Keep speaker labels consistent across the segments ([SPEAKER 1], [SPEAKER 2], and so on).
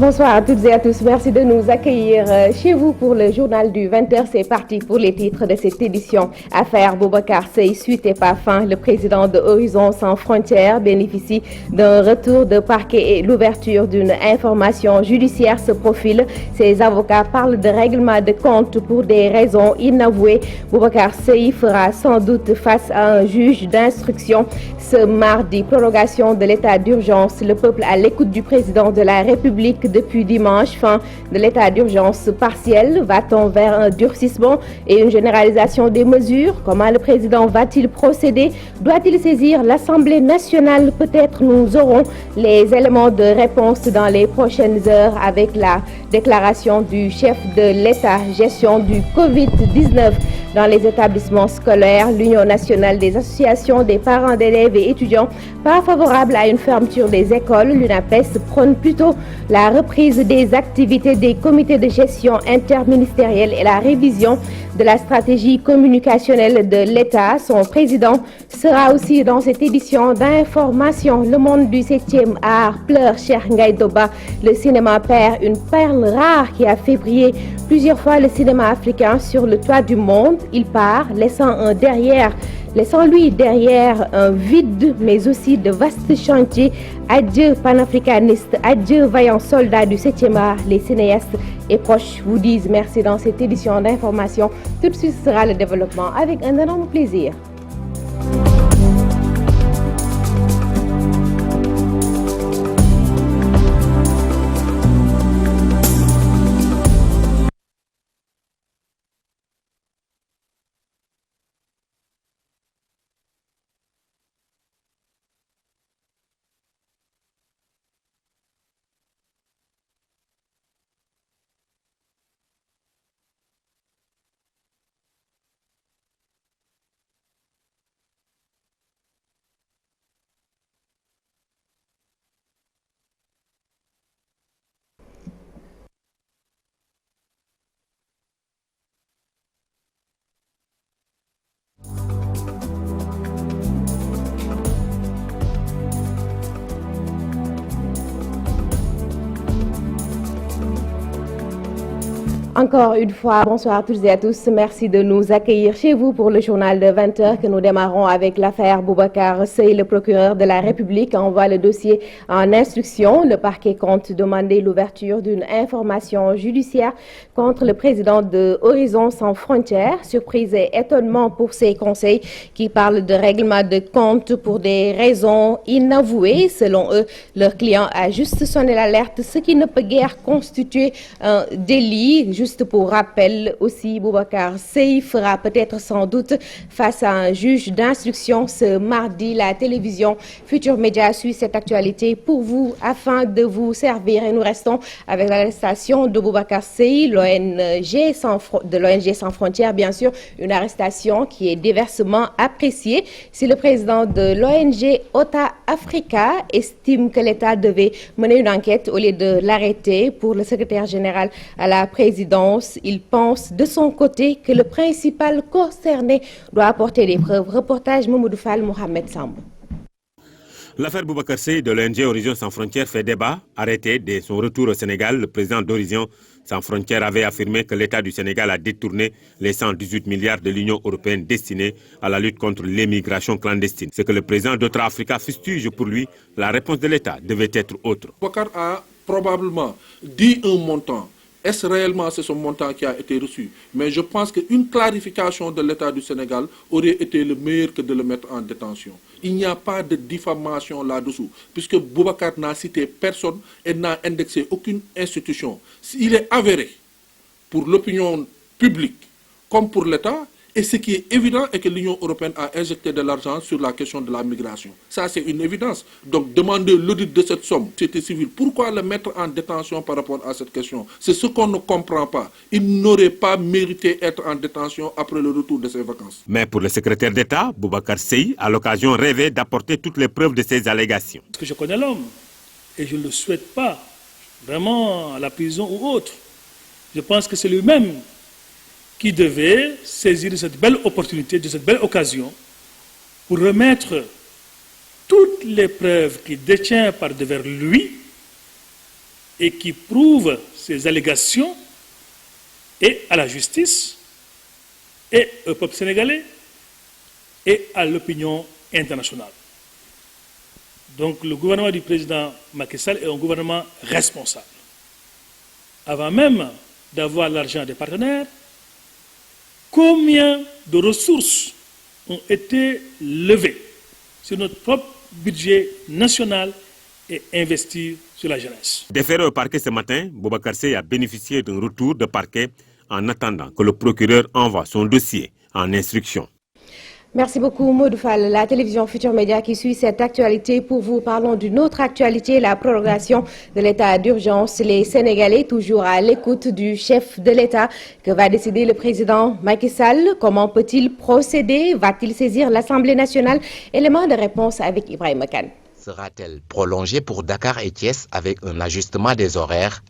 [SPEAKER 1] Bonsoir à toutes et à tous. Merci de nous accueillir chez vous pour le journal du 20h. C'est parti pour les titres de cette édition. Affaire Boubacar Seye, suite et pas fin. Le président de Horizon Sans Frontières bénéficie d'un retour de parquet et l'ouverture d'une information judiciaire se profile. Ses avocats parlent de règlement de compte pour des raisons inavouées. Boubacar Seye fera sans doute face à un juge d'instruction ce mardi. Prorogation de l'état d'urgence. Le peuple à l'écoute du président de la République depuis dimanche, fin de l'état d'urgence partiel. Va-t-on vers un durcissement et une généralisation des mesures? Comment le président va-t-il procéder? Doit-il saisir l'Assemblée nationale? Peut-être nous aurons les éléments de réponse dans les prochaines heures avec la déclaration du chef de l'État. Gestion du Covid-19 dans les établissements scolaires. L'Union nationale des associations des parents d'élèves et étudiants pas favorable à une fermeture des écoles. L'UNAPES prône plutôt la reprise des activités des comités de gestion interministériels et la révision de la stratégie communicationnelle de l'État. Son président sera aussi dans cette édition d'information. Le monde du 7e art pleure Cheikh Ngaye Doba. Le cinéma perd une perle rare qui a fait briller plusieurs fois le cinéma africain sur le toit du monde. Il part, laissant lui derrière un vide, mais aussi de vastes chantiers. Adieu panafricaniste, adieu vaillant soldat du 7e art. Les cinéastes et proches vous disent merci dans cette édition d'information. Tout de suite sera le développement avec un énorme plaisir. Encore une fois, bonsoir à toutes et à tous. Merci de nous accueillir chez vous pour le journal de 20h que nous démarrons avec l'affaire Boubacar Seye. Le procureur de la République envoie le dossier en instruction. Le parquet compte demander l'ouverture d'une information judiciaire contre le président de Horizon Sans Frontières. Surprise et étonnement pour ces conseils qui parlent de règlement de compte pour des raisons inavouées. Selon eux, leur client a juste sonné l'alerte, ce qui ne peut guère constituer un délit. Juste pour rappel aussi, Boubacar Seye fera peut-être sans doute face à un juge d'instruction ce mardi. La télévision Futur Média suit cette actualité pour vous afin de vous servir. Et nous restons avec l'arrestation de Boubacar Seye, l'ONG Sans Frontières, bien sûr, une arrestation qui est diversement appréciée. Si le président de l'ONG Ota Africa estime que l'État devait mener une enquête au lieu de l'arrêter, pour le secrétaire général à la présidence, il pense de son côté que le principal concerné doit apporter des preuves. Reportage Mamoudou Fall, Mohamed Sambou.
[SPEAKER 2] L'affaire Boubacar Seye de l'ONG Horizon Sans Frontières fait débat. Arrêté dès son retour au Sénégal, le président d'Horizon Sans Frontières avait affirmé que l'État du Sénégal a détourné les 118 milliards de l'Union européenne destinés à la lutte contre l'immigration clandestine. C'est que le président d'Otra Africa fustige pour lui. La réponse de l'État devait être autre.
[SPEAKER 3] Boubacar a probablement dit un montant. Est-ce réellement ce montant qui a été reçu? Mais je pense qu'une clarification de l'État du Sénégal aurait été le meilleur que de le mettre en détention. Il n'y a pas de diffamation là-dessous, puisque Boubacar n'a cité personne et n'a indexé aucune institution. Il est avéré pour l'opinion publique comme pour l'État. Et ce qui est évident est que l'Union européenne a injecté de l'argent sur la question de la migration. Ça, c'est une évidence. Donc, demander l'audit de cette somme, c'était civil. Pourquoi le mettre en détention par rapport à cette question? C'est ce qu'on ne comprend pas. Il n'aurait pas mérité d'être en détention après le retour de ses vacances.
[SPEAKER 2] Mais pour le secrétaire d'État, Boubacar Seye, à l'occasion rêvait d'apporter toutes les preuves de ces allégations.
[SPEAKER 4] Parce que je connais l'homme et je ne le souhaite pas vraiment à la prison ou autre. Je pense que c'est lui-même qui devait saisir de cette belle opportunité, de cette belle occasion, pour remettre toutes les preuves qu'il détient par devers lui et qui prouve ces allégations et à la justice, et au peuple sénégalais, et à l'opinion internationale. Donc le gouvernement du président Macky Sall est un gouvernement responsable. Avant même d'avoir l'argent des partenaires, combien de ressources ont été levées sur notre propre budget national et investies sur la jeunesse.
[SPEAKER 2] Déféré au parquet ce matin, Boubacar Seye a bénéficié d'un retour de parquet en attendant que le procureur envoie son dossier en instruction.
[SPEAKER 1] Merci beaucoup Maud Fall. La télévision Futur Média qui suit cette actualité. Pour vous, parlons d'une autre actualité, la prorogation de l'état d'urgence. Les Sénégalais, toujours à l'écoute du chef de l'État. Que va décider le président Macky Sall? Comment peut-il procéder? Va-t-il saisir l'Assemblée nationale? Élément de réponse avec Ibrahima Kane.
[SPEAKER 5] Sera-t-elle prolongée pour Dakar et Thiès avec un ajustement des horaires?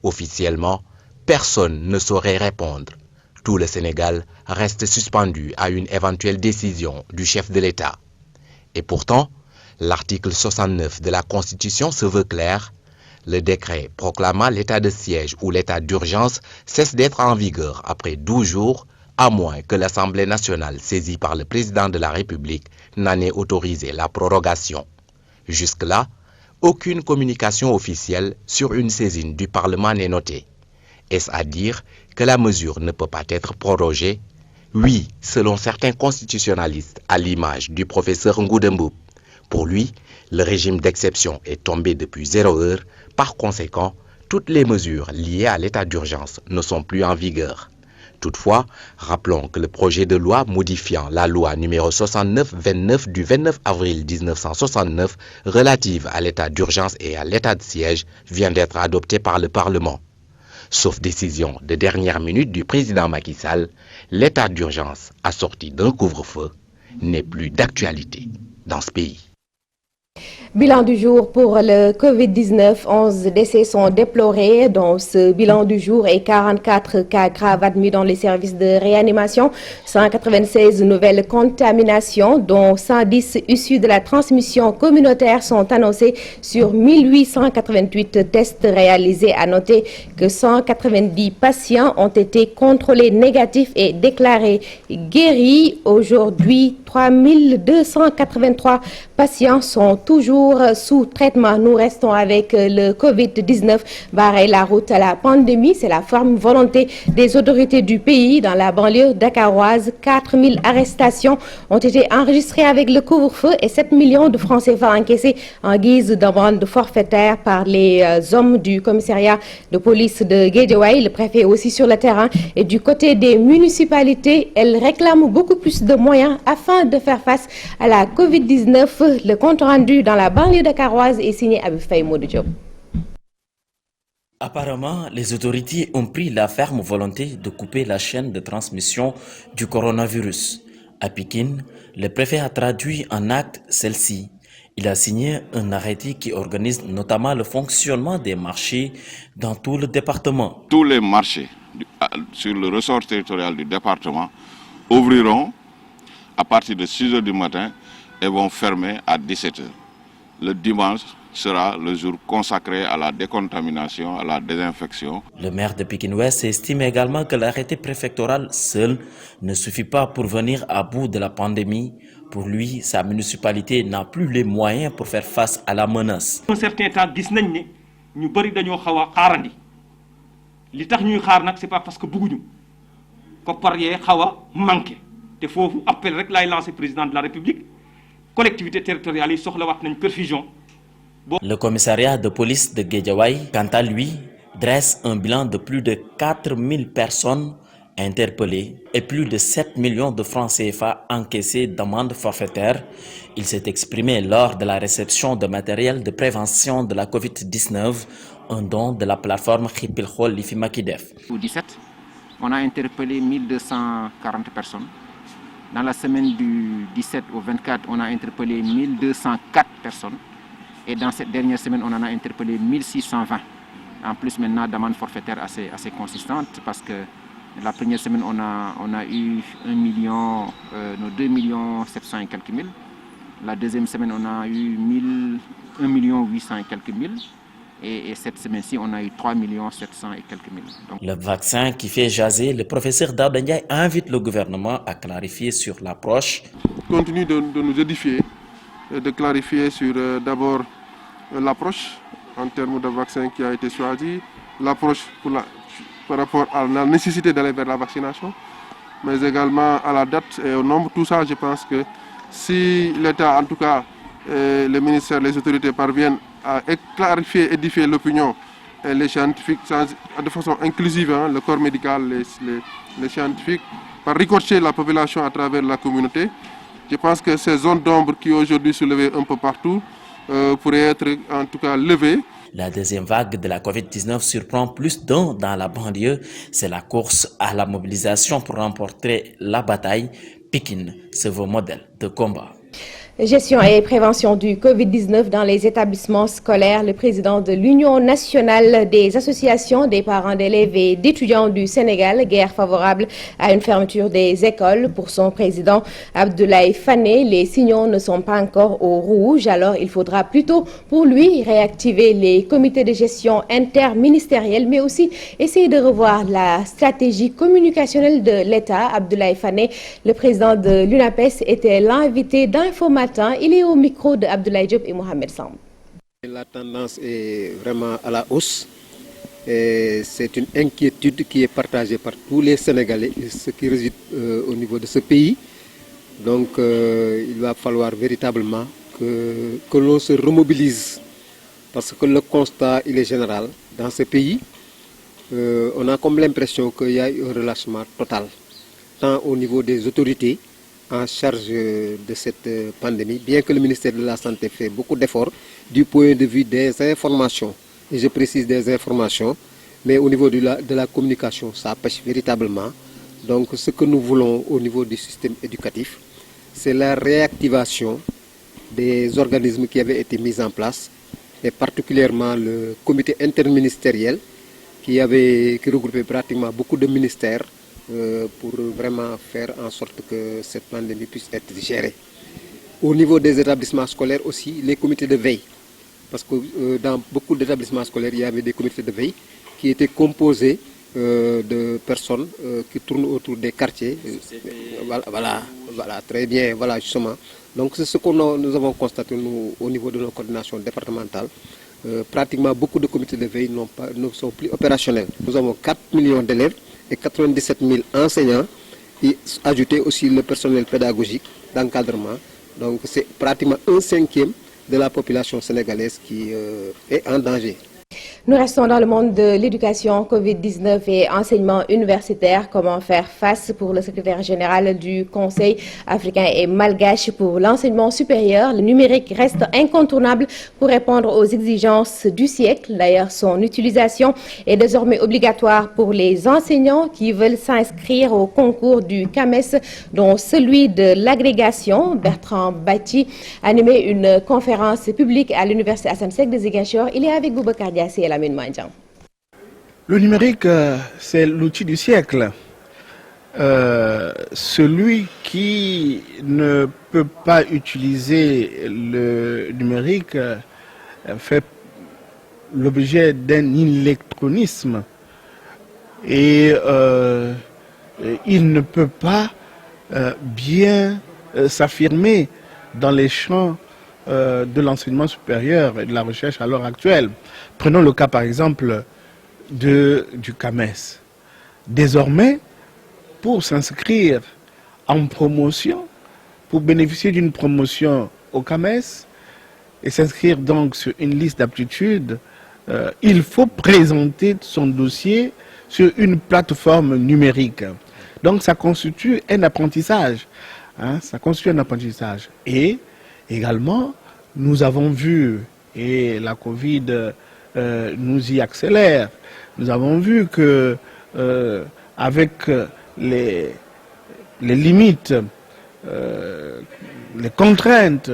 [SPEAKER 5] Officiellement, personne ne saurait répondre. Tout le Sénégal reste suspendu à une éventuelle décision du chef de l'État. Et pourtant, l'article 69 de la Constitution se veut clair. Le décret proclamant l'état de siège ou l'état d'urgence cesse d'être en vigueur après 12 jours, à moins que l'Assemblée nationale saisie par le président de la République n'en ait autorisé la prorogation. Jusque-là, aucune communication officielle sur une saisine du Parlement n'est notée. Est-ce à dire que la mesure ne peut pas être prorogée? Oui, selon certains constitutionnalistes, à l'image du professeur Ngouda-Mboup. Pour lui, le régime d'exception est tombé depuis 0 heure. Par conséquent, toutes les mesures liées à l'état d'urgence ne sont plus en vigueur. Toutefois, rappelons que le projet de loi modifiant la loi numéro 69-29 du 29 avril 1969 relative à l'état d'urgence et à l'état de siège vient d'être adopté par le Parlement. Sauf décision de dernière minute du président Macky Sall, l'état d'urgence assorti d'un couvre-feu n'est plus d'actualité dans ce pays.
[SPEAKER 1] Bilan du jour pour le Covid-19, 11 décès sont déplorés. Dans ce bilan du jour et 44 cas graves admis dans les services de réanimation, 196 nouvelles contaminations, dont 110 issues de la transmission communautaire sont annoncées sur 1888 tests réalisés. À noter que 190 patients ont été contrôlés négatifs et déclarés guéris. Aujourd'hui, 3283 patients sont toujours sous traitement. Nous restons avec le Covid-19. Barrer la route à la pandémie, c'est la ferme volonté des autorités du pays. Dans la banlieue dakaroise, 4000 arrestations ont été enregistrées avec le couvre-feu et 7 millions de francs CFA encaissés en guise d'amende forfaitaire par les hommes du commissariat de police de Guédiawaye. Le préfet est aussi sur le terrain. Et du côté des municipalités, elles réclament beaucoup plus de moyens afin de faire face à la Covid-19. Le compte rendu dans la banlieue dakaroise est signé Abou Faye Modou Diop.
[SPEAKER 6] Apparemment, les autorités ont pris la ferme volonté de couper la chaîne de transmission du coronavirus. À Pikine, le préfet a traduit en acte celle-ci. Il a signé un arrêté qui organise notamment le fonctionnement des marchés dans tout le département.
[SPEAKER 7] Tous les marchés sur le ressort territorial du département ouvriront à partir de 6 h du matin et vont fermer à 17 h. Le dimanche sera le jour consacré à la décontamination, à la désinfection.
[SPEAKER 6] Le maire de Pikine-Ouest estime également que l'arrêté préfectoral seul ne suffit pas pour venir à bout de la pandémie. Pour lui, sa municipalité n'a plus les moyens pour faire face à la menace.
[SPEAKER 8] Un certain temps, gis nañ ne ñu bari dañoo xaw a xaarandi li tax ñuy xaar nag c'est pas parce que bëgguñu koppar yee xaw a manqué te foofu appel rek laay lancé président de la République collectivité territoriale yi soxlawaat nañ perfusion.
[SPEAKER 6] Le commissariat de police de Guédiawaye, quant à lui, dresse un bilan de plus de 4000 personnes interpellées et plus de 7 millions de francs CFA encaissés d'amende forfaitaire. Il s'est exprimé lors de la réception de matériel de prévention de la Covid-19, un don de la plateforme Khipil Khol Lifi Makidef.
[SPEAKER 9] Au 17, on a interpellé 1240 personnes. Dans la semaine du 17 au 24, on a interpellé 1204 personnes. Et dans cette dernière semaine, on en a interpellé 1620. En plus, maintenant, d'amende forfaitaire assez consistante parce que la première semaine, on a eu 2 700 et quelques mille. La deuxième semaine, on a eu 1 800 et quelques mille. Et cette semaine-ci, on a eu 3 700 et quelques mille. Donc,
[SPEAKER 6] le vaccin qui fait jaser, le professeur Daouda Ndiaye invite le gouvernement à clarifier sur l'approche.
[SPEAKER 10] Continue de nous édifier, de clarifier sur d'abord l'approche en termes de vaccin qui a été choisi, l'approche par rapport à la nécessité d'aller vers la vaccination, mais également à la date et au nombre. Tout ça, je pense que si l'État, en tout cas le ministère, les autorités parviennent à clarifier, édifier l'opinion et les scientifiques de façon inclusive, hein, le corps médical, les scientifiques, par ricocher la population à travers la communauté, je pense que ces zones d'ombre qui aujourd'hui soulevées un peu partout pourraient être en tout cas levées.
[SPEAKER 6] La deuxième vague de la Covid-19 surprend plus d'un dans la banlieue. C'est la course à la mobilisation pour remporter la bataille. Pikine se veut modèle de combat.
[SPEAKER 1] Gestion et prévention du Covid-19 dans les établissements scolaires. Le président de l'Union nationale des associations des parents d'élèves et d'étudiants du Sénégal, guère favorable à une fermeture des écoles. Pour son président Abdoulaye Fane, les signaux ne sont pas encore au rouge. Alors il faudra plutôt pour lui réactiver les comités de gestion interministériels, mais aussi essayer de revoir la stratégie communicationnelle de l'État. Abdoulaye Fane, le président de l'UNAPES, était l'invité d'Informateur. Il est au micro de Abdoulaye Diop et Mohamed Samb.
[SPEAKER 11] La tendance est vraiment à la hausse. C'est une inquiétude qui est partagée par tous les Sénégalais, ceux qui résident au niveau de ce pays. Donc il va falloir véritablement que l'on se remobilise. Parce que le constat, il est général. Dans ce pays, on a comme l'impression qu'il y a eu un relâchement total, tant au niveau des autorités en charge de cette pandémie, bien que le ministère de la Santé fait beaucoup d'efforts du point de vue des informations, et je précise des informations, mais au niveau de la communication, ça pêche véritablement. Donc ce que nous voulons au niveau du système éducatif, c'est la réactivation des organismes qui avaient été mis en place, et particulièrement le comité interministériel qui regroupait pratiquement beaucoup de ministères, pour vraiment faire en sorte que cette pandémie puisse être gérée. Au niveau des établissements scolaires aussi, les comités de veille, parce que dans beaucoup d'établissements scolaires, il y avait des comités de veille qui étaient composés de personnes qui tournent autour des quartiers. Voilà, très bien, voilà justement. Donc c'est ce que nous avons constaté nous, au niveau de nos coordinations départementales. Pratiquement beaucoup de comités de veille ne sont plus opérationnels. Nous avons 4 millions d'élèves et 97 000 enseignants, et ajouter aussi le personnel pédagogique d'encadrement. Donc c'est pratiquement 1/5 de la population sénégalaise qui est en danger.
[SPEAKER 1] Nous restons dans le monde de l'éducation, Covid-19 et enseignement universitaire. Comment faire face pour le secrétaire général du Conseil africain et malgache pour l'enseignement supérieur? Le numérique reste incontournable pour répondre aux exigences du siècle. D'ailleurs, son utilisation est désormais obligatoire pour les enseignants qui veulent s'inscrire au concours du CAMES, dont celui de l'agrégation. Bertrand Bati a animé une conférence publique à l'université Assane Seck de Ziguinchor. Il est avec Boubacar Diassé et Lamine Mandian.
[SPEAKER 12] Le numérique, c'est l'outil du siècle. Celui qui ne peut pas utiliser le numérique fait l'objet d'un électronisme et il ne peut pas bien s'affirmer dans les champs de l'enseignement supérieur et de la recherche à l'heure actuelle. Prenons le cas par exemple du CAMES. Désormais, pour s'inscrire en promotion, pour bénéficier d'une promotion au CAMES et s'inscrire donc sur une liste d'aptitudes, il faut présenter son dossier sur une plateforme numérique. Donc ça constitue un apprentissage. Ça constitue un apprentissage. Et également, nous avons vu, et la Covid nous y accélère, nous avons vu que avec les limites, les contraintes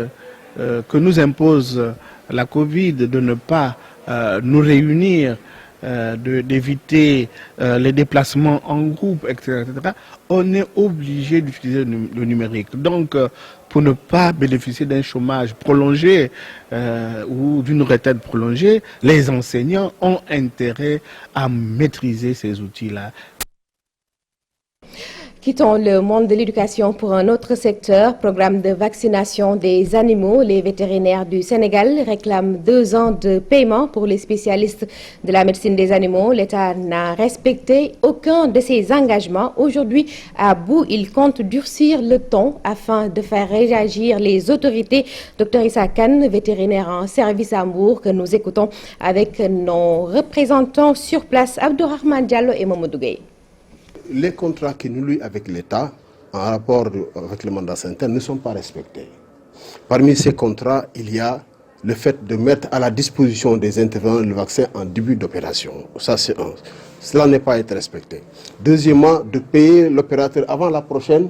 [SPEAKER 12] que nous impose la Covid de ne pas nous réunir, d'éviter les déplacements en groupe, etc., on est obligé d'utiliser le numérique. Donc, pour ne pas bénéficier d'un chômage prolongé ou d'une retraite prolongée, les enseignants ont intérêt à maîtriser ces outils-là.
[SPEAKER 1] Quittons le monde de l'éducation pour un autre secteur. Programme de vaccination des animaux. Les vétérinaires du Sénégal réclament 2 ans de paiement pour les spécialistes de la médecine des animaux. L'État n'a respecté aucun de ses engagements. Aujourd'hui, à bout, il compte durcir le ton afin de faire réagir les autorités. Dr Issa Kane, vétérinaire en service à Mbour, que nous écoutons avec nos représentants sur place, Abdourahmane Diallo et Mamadou Gueye.
[SPEAKER 13] Les contrats qui nous lient avec l'État en rapport avec le mandat sanitaire ne sont pas respectés. Parmi ces contrats, il y a le fait de mettre à la disposition des intervenants le vaccin en début d'opération. Ça, c'est un. Cela n'est pas été respecté. Deuxièmement, de payer l'opérateur avant la prochaine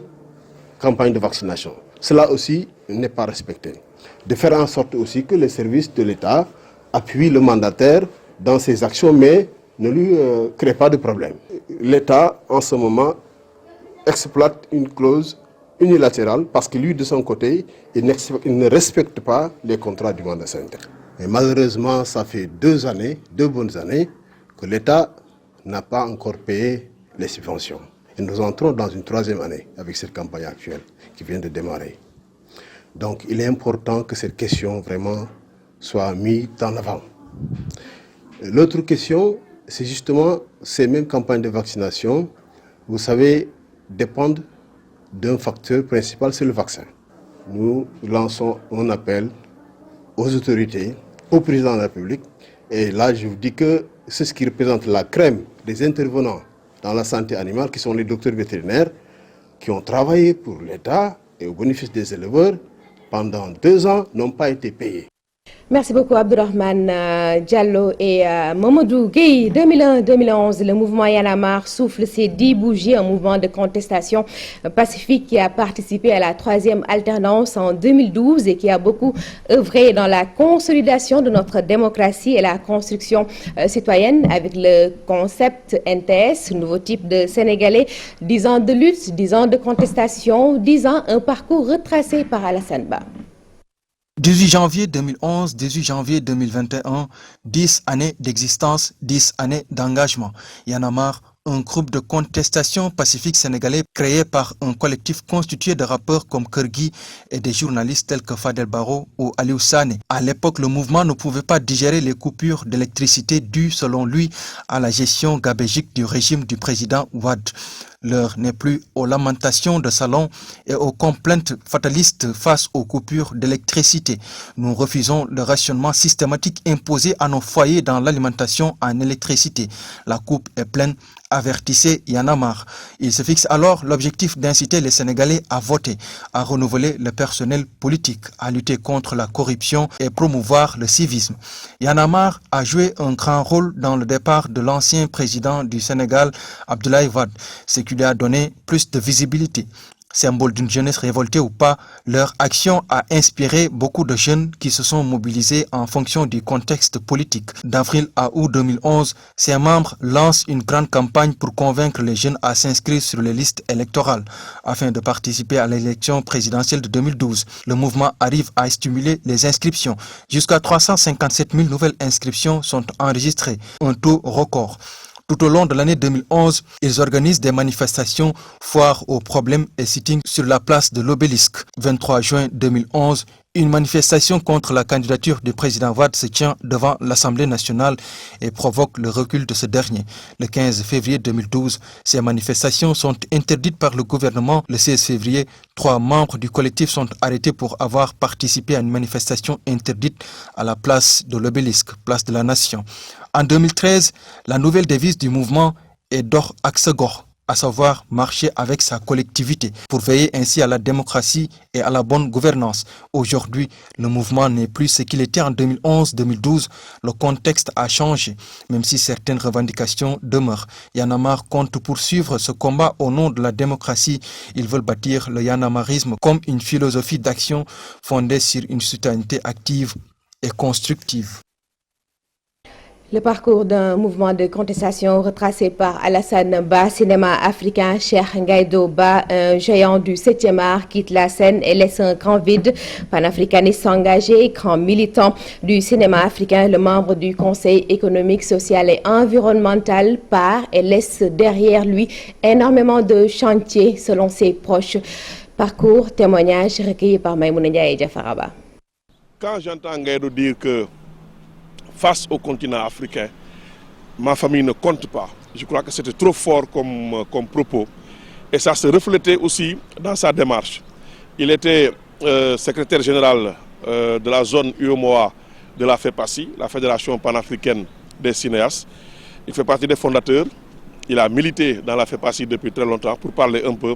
[SPEAKER 13] campagne de vaccination. Cela aussi n'est pas respecté. De faire en sorte aussi que les services de l'État appuient le mandataire dans ses actions, mais ne lui crée pas de problème. L'État, en ce moment, exploite une clause unilatérale parce que lui, de son côté, il ne respecte pas les contrats du mandat sanitaire. Et malheureusement, ça fait 2 bonnes années, que l'État n'a pas encore payé les subventions. Et nous entrons dans une 3e année avec cette campagne actuelle qui vient de démarrer. Donc, il est important que cette question vraiment soit mise en avant. L'autre question, c'est justement ces mêmes campagnes de vaccination, vous savez, dépendent d'un facteur principal, c'est le vaccin. Nous lançons un appel aux autorités, au président de la République, et là je vous dis que c'est ce qui représente la crème des intervenants dans la santé animale, qui sont les docteurs vétérinaires, qui ont travaillé pour l'État et au bénéfice des éleveurs pendant 2 ans, n'ont pas été payés.
[SPEAKER 1] Merci beaucoup Abdourahmane Diallo et Mamadou Gueye. 2001-2011, le mouvement Y en a marre souffle ses 10 bougies, un mouvement de contestation pacifique qui a participé à la 3e alternance en 2012 et qui a beaucoup œuvré dans la consolidation de notre démocratie et la construction citoyenne avec le concept NTS, nouveau type de Sénégalais. 10 ans de lutte, 10 ans de contestation, 10 ans, un parcours retracé par Alassane Ba.
[SPEAKER 14] 18 janvier 2011, 18 janvier 2021, 10 années d'existence, 10 années d'engagement. Y en a marre, un groupe de contestation pacifique sénégalais créé par un collectif constitué de rappeurs comme Kergui et des journalistes tels que Fadel Barro ou Aliou Sané. À l'époque, le mouvement ne pouvait pas digérer les coupures d'électricité dues, selon lui, à la gestion gabégique du régime du président Wade. L'heure n'est plus aux lamentations de salon et aux complaintes fatalistes face aux coupures d'électricité. Nous refusons le rationnement systématique imposé à nos foyers dans l'alimentation en électricité. La coupe est pleine, avertissait Y en a marre. Il se fixe alors l'objectif d'inciter les Sénégalais à voter, à renouveler le personnel politique, à lutter contre la corruption et promouvoir le civisme. Y en a marre a joué un grand rôle dans le départ de l'ancien président du Sénégal, Abdoulaye Wade, ce qui lui a donné plus de visibilité. Symbole d'une jeunesse révoltée ou pas, leur action a inspiré beaucoup de jeunes qui se sont mobilisés en fonction du contexte politique. D'avril à août 2011, ses membres lancent une grande campagne pour convaincre les jeunes à s'inscrire sur les listes électorales afin de participer à l'élection présidentielle de 2012. Le mouvement arrive à stimuler les inscriptions. Jusqu'à 357 000 nouvelles inscriptions sont enregistrées, un taux record. Tout au long de l'année 2011, ils organisent des manifestations, foires aux problèmes et sittings sur la place de l'Obélisque. 23 juin 2011, une manifestation contre la candidature du président Wade se tient devant l'Assemblée nationale et provoque le recul de ce dernier. Le 15 février 2012, ces manifestations sont interdites par le gouvernement. Le 16 février, 3 membres du collectif sont arrêtés pour avoir participé à une manifestation interdite à la place de l'Obélisque, place de la Nation. En 2013, la nouvelle devise du mouvement est Dox ak sa gox, à savoir marcher avec sa collectivité, pour veiller ainsi à la démocratie et à la bonne gouvernance. Aujourd'hui, le mouvement n'est plus ce qu'il était en 2011-2012. Le contexte a changé, même si certaines revendications demeurent. Y en a marre compte poursuivre ce combat au nom de la démocratie. Ils veulent bâtir le yanamarisme comme une philosophie d'action fondée sur une citoyenneté active et constructive.
[SPEAKER 1] Le parcours d'un mouvement de contestation retracé par Alassane Ba, cinéma africain. Cheikh Ngaïdo Ba, un géant du 7e art, quitte la scène et laisse un grand vide. Panafricaniste engagé, grand militant du cinéma africain, le membre du Conseil économique, social et environnemental part et laisse derrière lui énormément de chantiers selon ses proches. Parcours, témoignage recueilli par Maïmouna Ndiaye et Jafar Ba.
[SPEAKER 15] Quand j'entends Ngaïdo dire que face au continent africain, ma famille ne compte pas. Je crois que c'était trop fort comme propos. Et ça se reflétait aussi dans sa démarche. Il était secrétaire général de la zone UEMOA de la FEPACI, la Fédération panafricaine des cinéastes. Il fait partie des fondateurs. Il a milité dans la FEPACI depuis très longtemps pour parler un peu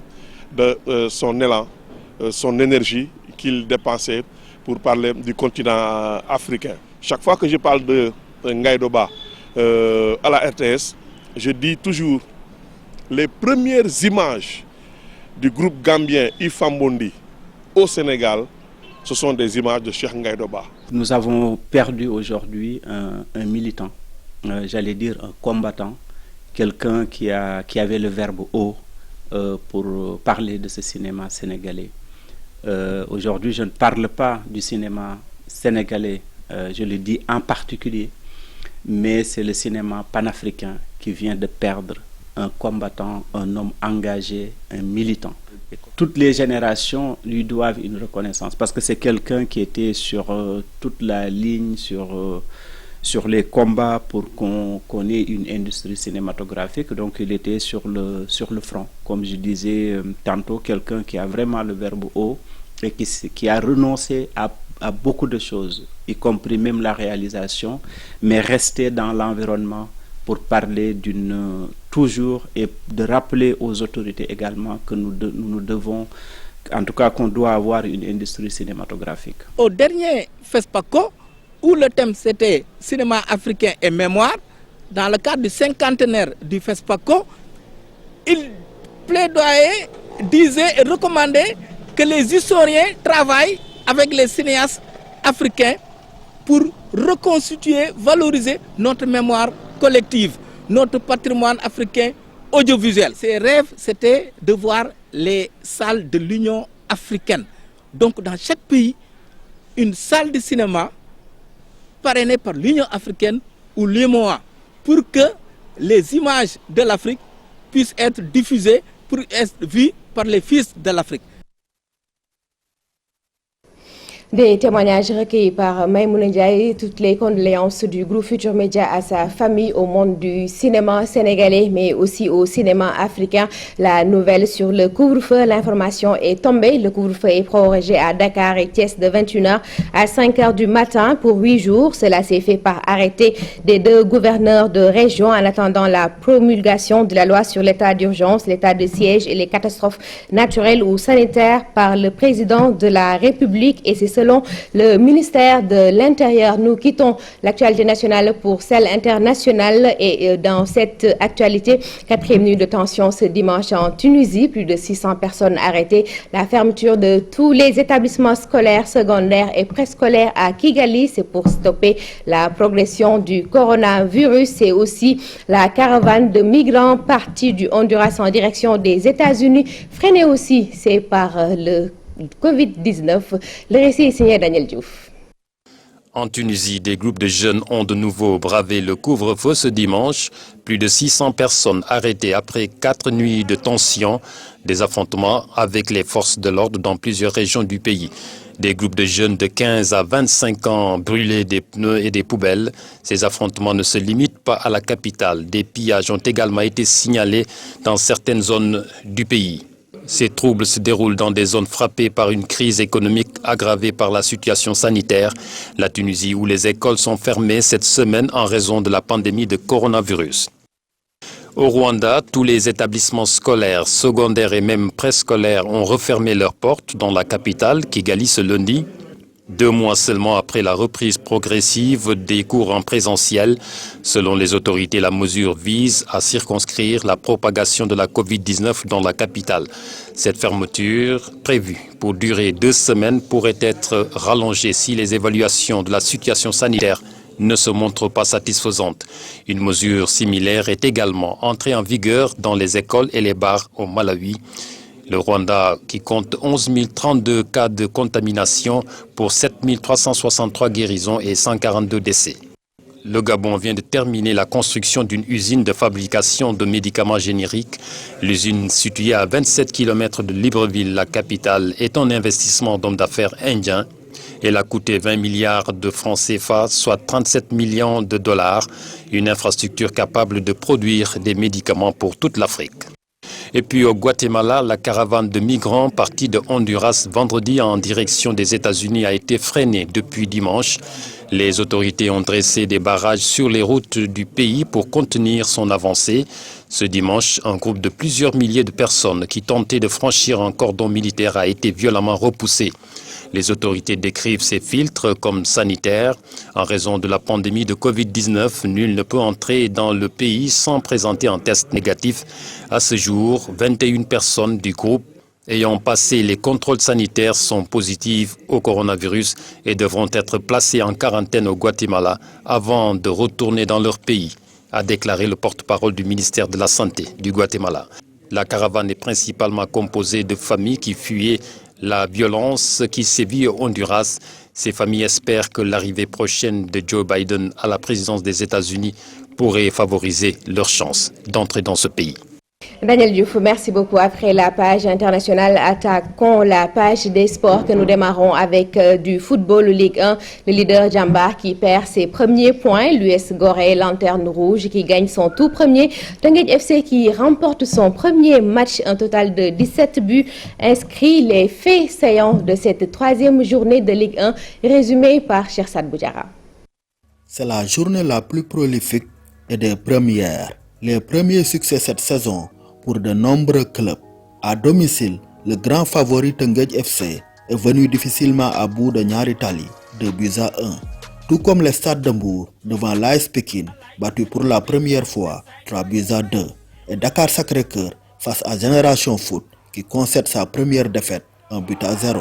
[SPEAKER 15] de son élan, son énergie qu'il dépensait pour parler du continent africain. Chaque fois que je parle de Ngaïdo Ba à la RTS, je dis toujours les premières images du groupe gambien Ifambondi au Sénégal, ce sont des images de Cheikh Ngaïdo Ba.
[SPEAKER 16] Nous avons perdu aujourd'hui un militant, j'allais dire un combattant, quelqu'un qui avait le verbe haut pour parler de ce cinéma sénégalais. Aujourd'hui, je ne parle pas du cinéma sénégalais, je le dis en particulier, mais c'est le cinéma panafricain qui vient de perdre un combattant, un homme engagé, un militant. Toutes les générations lui doivent une reconnaissance parce que c'est quelqu'un qui était sur toute la ligne, sur les combats pour qu'on ait une industrie cinématographique. Donc il était sur le front. Comme je disais tantôt, quelqu'un qui a vraiment le verbe haut et qui a renoncé à beaucoup de choses, y compris même la réalisation, mais rester dans l'environnement pour parler toujours et de rappeler aux autorités également que nous devons, en tout cas qu'on doit avoir une industrie cinématographique.
[SPEAKER 17] Au dernier FESPACO, où le thème c'était cinéma africain et mémoire, dans le cadre du cinquantenaire du FESPACO, il plaidoyait, disait et recommandait que les historiens travaillent avec les cinéastes africains pour reconstituer, valoriser notre mémoire collective, notre patrimoine africain audiovisuel. Ses rêves, c'était de voir les salles de l'Union africaine. Donc dans chaque pays, une salle de cinéma parrainée par l'Union africaine ou l'UEMOA pour que les images de l'Afrique puissent être diffusées, pour être vues par les fils de l'Afrique.
[SPEAKER 1] Des témoignages recueillis par Maïmouna Ndiaye, toutes les condoléances du groupe Futur Média à sa famille, au monde du cinéma sénégalais, mais aussi au cinéma africain. La nouvelle sur le couvre-feu, l'information est tombée. Le couvre-feu est prorogé à Dakar et Thiès de 21h à 5h du matin pour 8 jours. Cela s'est fait par arrêté des 2 gouverneurs de région en attendant la promulgation de la loi sur l'état d'urgence, l'état de siège et les catastrophes naturelles ou sanitaires par le président de la République. Et c'est selon le ministère de l'Intérieur. Nous quittons l'actualité nationale pour celle internationale et dans cette actualité, 4e nuit de tension ce dimanche en Tunisie, plus de 600 personnes arrêtées, la fermeture de tous les établissements scolaires, secondaires et préscolaires à Kigali, c'est pour stopper la progression du coronavirus et aussi la caravane de migrants partis du Honduras en direction des États-Unis, freinée aussi, c'est par le Covid-19. Le récit est signé Daniel Diouf.
[SPEAKER 18] En Tunisie, des groupes de jeunes ont de nouveau bravé le couvre-feu ce dimanche. Plus de 600 personnes arrêtées après 4 nuits de tension, des affrontements avec les forces de l'ordre dans plusieurs régions du pays. Des groupes de jeunes de 15 à 25 ans brûlaient des pneus et des poubelles. Ces affrontements ne se limitent pas à la capitale. Des pillages ont également été signalés dans certaines zones du pays. Ces troubles se déroulent dans des zones frappées par une crise économique aggravée par la situation sanitaire. La Tunisie, où les écoles sont fermées cette semaine en raison de la pandémie de coronavirus. Au Rwanda, tous les établissements scolaires, secondaires et même préscolaires ont refermé leurs portes dans la capitale, Kigali, ce lundi. 2 mois seulement après la reprise progressive des cours en présentiel. Selon les autorités, la mesure vise à circonscrire la propagation de la Covid-19 dans la capitale. Cette fermeture, prévue pour durer 2 semaines, pourrait être rallongée si les évaluations de la situation sanitaire ne se montre pas satisfaisante. Une mesure similaire est également entrée en vigueur dans les écoles et les bars au Malawi. Le Rwanda, qui compte 11 032 cas de contamination pour 7 363 guérisons et 142 décès. Le Gabon vient de terminer la construction d'une usine de fabrication de médicaments génériques. L'usine, située à 27 km de Libreville, la capitale, est un investissement d'hommes d'affaires indiens. Elle a coûté 20 milliards de francs CFA, soit 37 millions de dollars, une infrastructure capable de produire des médicaments pour toute l'Afrique. Et puis au Guatemala, la caravane de migrants partie de Honduras vendredi en direction des États-Unis a été freinée depuis dimanche. Les autorités ont dressé des barrages sur les routes du pays pour contenir son avancée. Ce dimanche, un groupe de plusieurs milliers de personnes qui tentaient de franchir un cordon militaire a été violemment repoussé. Les autorités décrivent ces filtres comme sanitaires. En raison de la pandémie de Covid-19, nul ne peut entrer dans le pays sans présenter un test négatif. À ce jour, 21 personnes du groupe ayant passé les contrôles sanitaires sont positives au coronavirus et devront être placées en quarantaine au Guatemala avant de retourner dans leur pays, a déclaré le porte-parole du ministère de la Santé du Guatemala. La caravane est principalement composée de familles qui fuyaient la violence qui sévit au Honduras. Ces familles espèrent que l'arrivée prochaine de Joe Biden à la présidence des États-Unis pourrait favoriser leur chance d'entrer dans ce pays.
[SPEAKER 1] Daniel Diouf, merci beaucoup. Après la page internationale, attaquons la page des sports que nous démarrons avec du football Ligue 1. Le leader Jambar qui perd ses premiers points, l'US Gorée, lanterne rouge, qui gagne son tout premier. Teungueth FC qui remporte son premier match, un total de 17 buts inscrits. Les faits saillants de cette troisième journée de Ligue 1, résumés par Chersad Boudjara.
[SPEAKER 19] C'est la journée la plus prolifique et des premières. Les premiers succès cette saison pour de nombreux clubs. À domicile, le grand favori Teungueth FC est venu difficilement à bout de Niary Tally, 2-1. Tout comme le Stade de Mbour devant l'AS Pikine, battu pour la première fois 3-2. Et Dakar Sacré-Cœur face à Génération Foot qui concède sa première défaite, 1-0.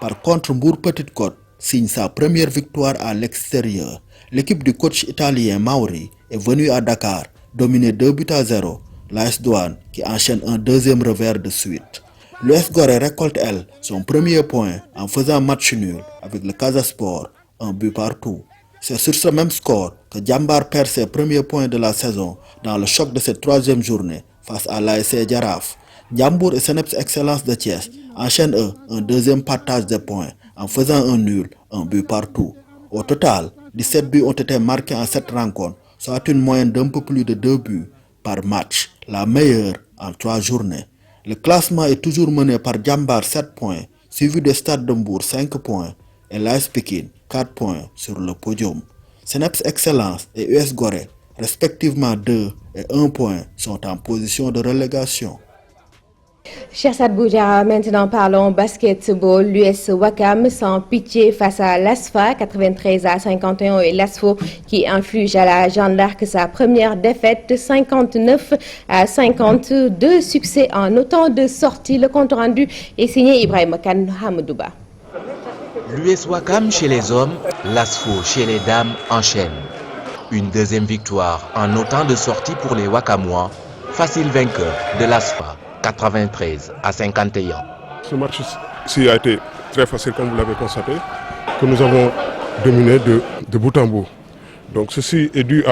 [SPEAKER 19] Par contre, Mbour Petite Côte signe sa première victoire à l'extérieur. L'équipe du coach italien Mauri est venue à Dakar dominer 2-0. L'AS Douane qui enchaîne un deuxième revers de suite. L'US Gorée récolte, elle, son premier point en faisant match nul avec le Casa Sport, 1-0. C'est sur ce même score que Jambar perd ses premiers points de la saison dans le choc de cette troisième journée face à l'ASC Jaraaf. Ndiambour et Seneps Excellence de Thiès enchaînent eux un deuxième partage de points en faisant un nul, 1-0. Au total, 17 buts ont été marqués en cette rencontre, soit une moyenne d'un peu plus de 2 buts par match, la meilleure en 3 journées. Le classement est toujours mené par Jambar 7 points, suivi de Stade de Mbour 5 points et l'AS Pikine 4 points sur le podium. Seneps Excellence et US Gorée, respectivement 2 et 1 point, sont en position de relégation.
[SPEAKER 1] Chersad Boudjara, maintenant parlons basketball. L'US Ouakam sans pitié face à l'ASFA, 93-51, et l'ASFO qui inflige à la Jeanne d'Arc sa première défaite, 59-52. Succès en autant de sorties. Le compte rendu est signé Ibrahim Khan Hamoudouba.
[SPEAKER 5] L'US Ouakam chez les hommes, l'ASFO chez les dames enchaîne. Une deuxième victoire en autant de sorties pour les Ouakamois, facile vainqueur de l'ASFA. 93-51.
[SPEAKER 15] Ce match-ci a été très facile, comme vous l'avez constaté, que nous avons dominé de bout en bout. Donc ceci est dû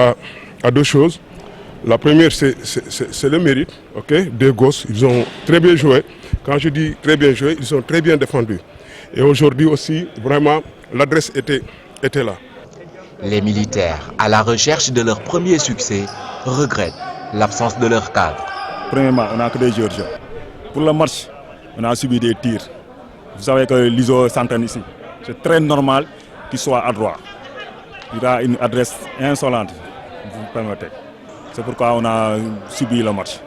[SPEAKER 15] à deux choses. La première, c'est le mérite, des gosses. Ils ont très bien joué. Quand je dis très bien joué, ils ont très bien défendu. Et aujourd'hui aussi, vraiment, l'adresse était là.
[SPEAKER 5] Les militaires, à la recherche de leur premier succès, regrettent l'absence de leur cadre.
[SPEAKER 20] Premièrement, on n'a que des joueurs. Pour le match, on a subi des tirs. Vous savez que l'ISO s'entraîne ici. C'est très normal qu'il soit à droite. Il a une adresse insolente, vous me permettez. C'est pourquoi on a subi le match.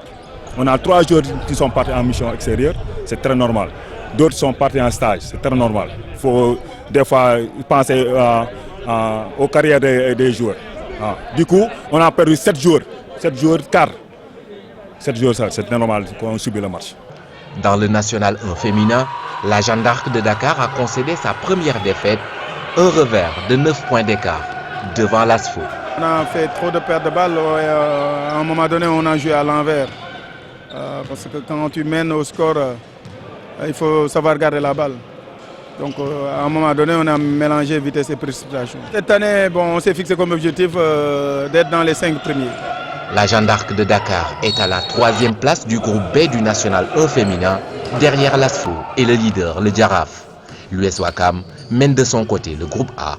[SPEAKER 20] On a 3 joueurs qui sont partis en mission extérieure, c'est très normal. D'autres sont partis en stage, c'est très normal. Il faut des fois penser aux carrières des joueurs. Du coup, on a perdu 7 joueurs, 7 joueurs quart. 7 jours, c'est normal qu'on subit le match.
[SPEAKER 5] Dans le National 1 féminin, la Jeanne d'Arc de Dakar a concédé sa première défaite, un revers de 9 points d'écart, devant l'ASFO.
[SPEAKER 12] On a fait trop de pertes de balles et à un moment donné on a joué à l'envers. Parce que quand tu mènes au score, il faut savoir garder la balle. Donc à un moment donné on a mélangé vitesse et précipitation. Cette année on s'est fixé comme objectif d'être dans les 5 premiers.
[SPEAKER 5] La Jeanne d'Arc de Dakar est à la 3e place du groupe B du National 1 féminin, derrière l'ASFO et le leader, le Jaraaf. L'US Ouakam mène de son côté le groupe A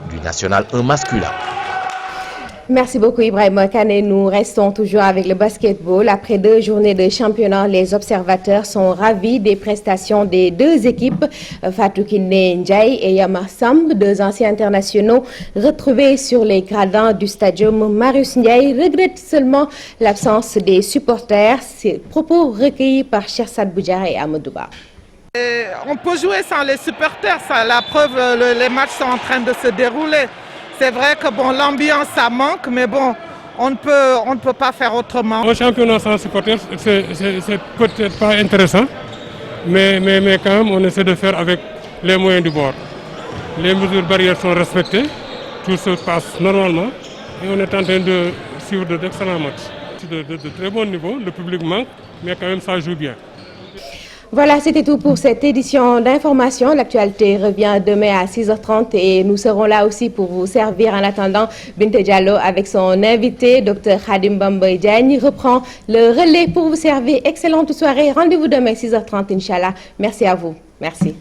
[SPEAKER 5] du National 1 masculin.
[SPEAKER 1] Merci beaucoup Ibrahima Kane. Nous restons toujours avec le basketball. Après 2 journées de championnat, les observateurs sont ravis des prestations des 2 équipes. Fatou Kiné Ndiaye et Yama Samb, 2 anciens internationaux retrouvés sur les gradins du stadium. Marius Ndiaye regrette seulement l'absence des supporters. Ces propos recueillis par Chersad Boudjara et Amadouba.
[SPEAKER 21] On peut jouer sans les supporters, ça, la preuve, les matchs sont en train de se dérouler. C'est vrai que l'ambiance ça manque, mais on ne peut pas faire autrement.
[SPEAKER 22] Un championnat sans supporters, c'est peut-être pas intéressant, mais quand même on essaie de faire avec les moyens du bord. Les mesures barrières sont respectées, tout se passe normalement et on est en train de suivre d'excellents matchs. De très bon niveau, le public manque, mais quand même ça joue bien.
[SPEAKER 1] Voilà, c'était tout pour cette édition d'information. L'actualité revient demain à 6h30 et nous serons là aussi pour vous servir. En attendant, Binté Diallo avec son invité, Dr Khadim Bamba Diagne, reprend le relais pour vous servir. Excellente soirée. Rendez-vous demain 6h30, Inch'Allah. Merci à vous. Merci.